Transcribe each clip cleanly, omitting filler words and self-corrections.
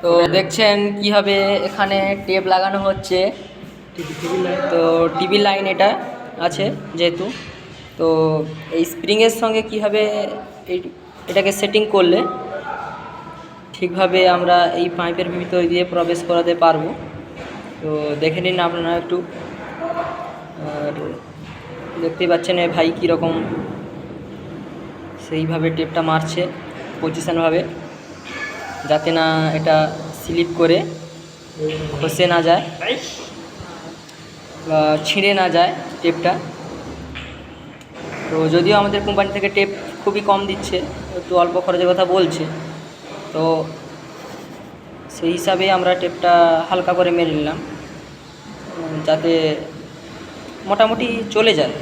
তো দেখছেন কিভাবে এখানে টেপ লাগানো হচ্ছে। তো টিভি লাইন এটা আছে যেহেতু, তো এই স্প্রিংয়ের সঙ্গে কীভাবে এটাকে সেটিং করলে ঠিকভাবে আমরা এই পাইপের ভিতর দিয়ে প্রবেশ করাতে পারবো। তো দেখে নিন আপনারা একটু। আর দেখতেই পাচ্ছেন ভাই কীরকম সেইভাবে টেপটা মারছে পজিশনভাবে, যাতে না এটা স্লিপ করে খসে না যায় বা ছিঁড়ে না যায় টেপটা। তো যদিও আমাদের কোম্পানি থেকে টেপ খুবই কম দিচ্ছে, একটু অল্প খরচের কথা বলছে, তো সেই হিসাবে আমরা টেপটা হালকা করে মেরে নিলাম যাতে মোটামুটি চলে যায়।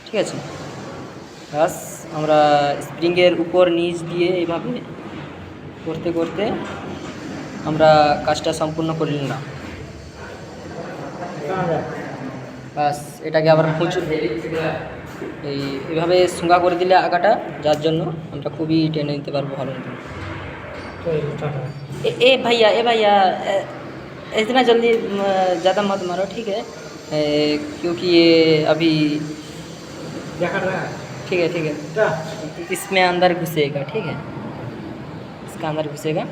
ঠিক আছে, ব্যাস আমরা স্প্রিংয়ের উপর নিচ দিয়ে এইভাবে করতে করতে আমরা কাজটা সম্পূর্ণ করে নিলাম। ব্যাস এটাকে আবার এইভাবে সুঙ্গা করে দিলে আগাটা, যার জন্য আমরা খুবই টেনে নিতে পারবো ভালো মতো। ए भैया इतना जल्दी ज़्यादा मत मारो, ठीक है, क्योंकि ये अभी ठीक है इसमें अंदर घुसेगा, ठीक है, इसका अंदर घुसेगा।